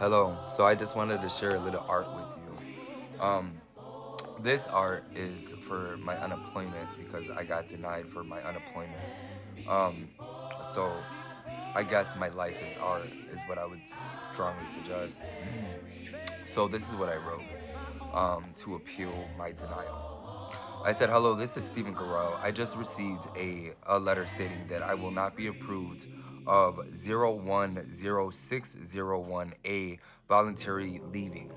Hello. So I just wanted to share a little art with you. This art is for my unemployment because I got denied for my unemployment. So I guess my life is art is what I would strongly suggest. So this is what I wrote to appeal my denial. I said, hello, this is Stephen Carell. I just received a letter stating that I will not be approved of 010601A voluntary leaving.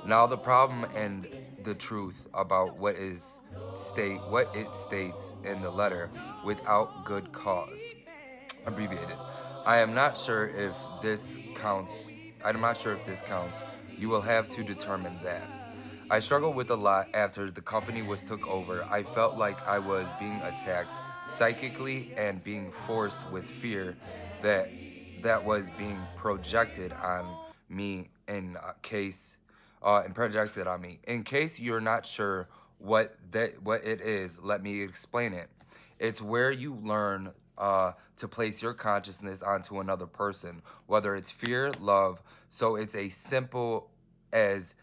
Now the problem and the truth about what it states in the letter without good cause. Abbreviated. I am not sure if this counts. I'm not sure if this counts. You will have to determine that. I struggled with a lot after the company was took over. I felt like I was being attacked psychically and being forced with fear that that was being projected on me and projected on me. In case you're not sure what it is, let me explain it. It's where you learn to place your consciousness onto another person, whether it's fear, love. So it's a simple as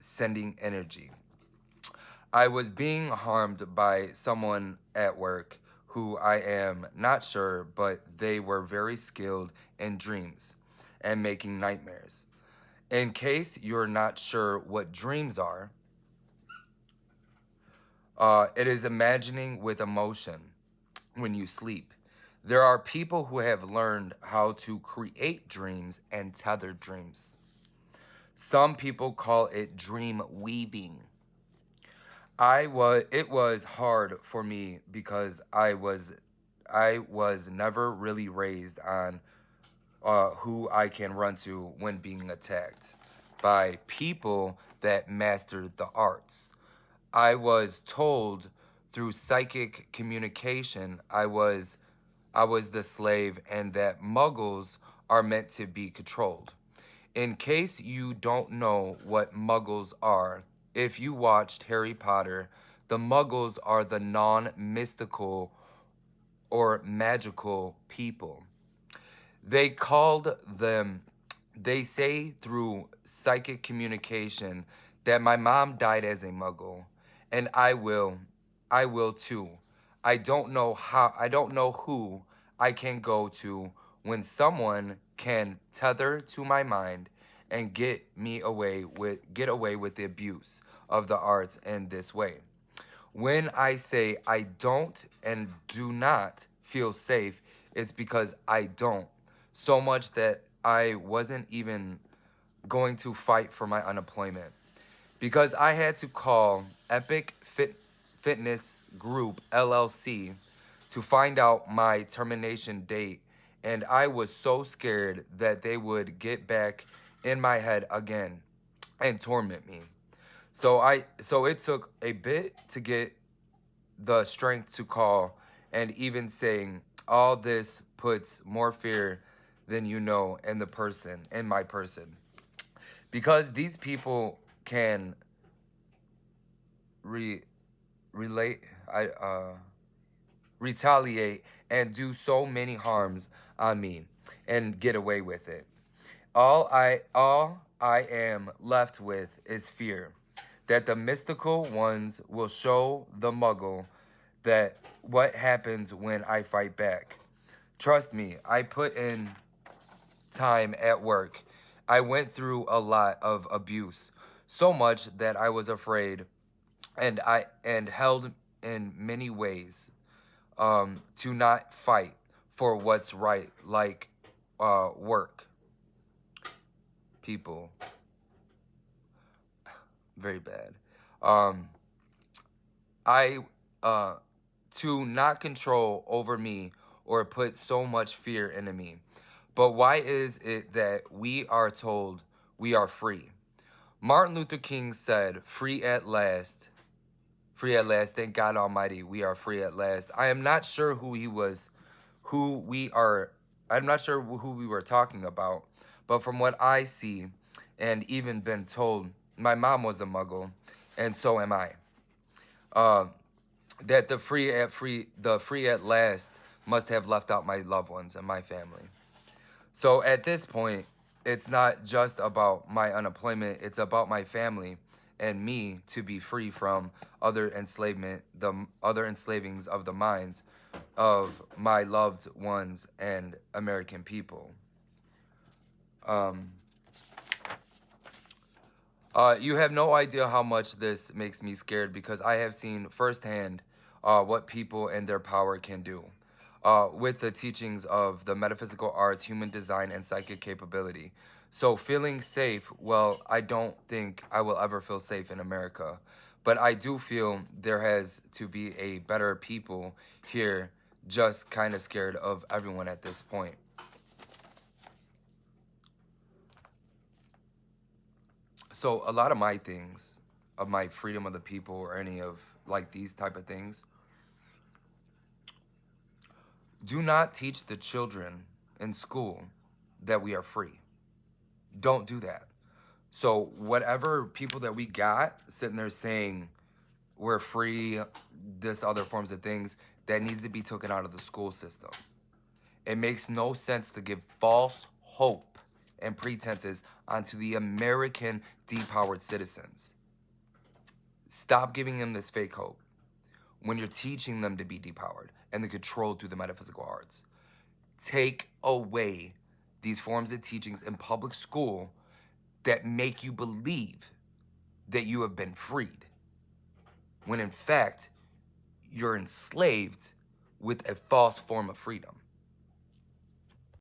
sending energy. I was being harmed by someone at work who I am not sure, but they were very skilled in dreams and making nightmares. In case you're not sure what dreams are, it is imagining with emotion when you sleep. There are people who have learned how to create dreams and tether dreams. Some people call it dream weaving. It was hard for me because I was never really raised on who I can run to when being attacked by people that mastered the arts. I was told through psychic communication I was the slave and that muggles are meant to be controlled. In case you don't know what muggles are, if you watched Harry Potter, the muggles are the non mystical or magical people. They called them, they say through psychic communication that my mom died as a muggle, and I will too. I don't know who I can go to when someone can tether to my mind and get away with the abuse of the arts in this way. When I say I don't and do not feel safe, it's because I don't. So much that I wasn't even going to fight for my unemployment. Because I had to call Fitness Group LLC to find out my termination date. And I was so scared that they would get back in my head again and torment me. So it took a bit to get the strength to call, and even saying all this puts more fear than you know in my person, because these people can re- relate I retaliate and do so many harms on me and get away with it. All I am left with is fear that the mystical ones will show the muggle that what happens when I fight back. Trust me, I put in time at work. I went through a lot of abuse, so much that I was afraid and held in many ways to not fight for what's right, like work, people, very bad. Um, I to not control over me or put so much fear into me. But why is it that we are told we are free? Martin Luther King said, "Free at last." Free at last. Thank God Almighty, we are free at last. I am not sure who he was, who we are. I'm not sure who we were talking about, but from what I see, and even been told, my mom was a muggle, and so am I. That the free at last must have left out my loved ones and my family. So at this point, it's not just about my unemployment, it's about my family and me to be free from other enslavement, the other enslavings of the minds of my loved ones and American people. You have no idea how much this makes me scared because I have seen firsthand what people and their power can do. With the teachings of the metaphysical arts, human design, and psychic capability. So, feeling safe, well, I don't think I will ever feel safe in America. But I do feel there has to be a better people here, just kind of scared of everyone at this point. So a lot of my things, of my freedom of the people or any of like these type of things, do not teach the children in school that we are free. Don't do that. So whatever people that we got sitting there saying we're free, this other forms of things, that needs to be taken out of the school system. It makes no sense to give false hope and pretenses onto the American depowered citizens. Stop giving them this fake hope when you're teaching them to be depowered and then controlled through the metaphysical arts. Take away these forms of teachings in public school that make you believe that you have been freed, when in fact, you're enslaved with a false form of freedom.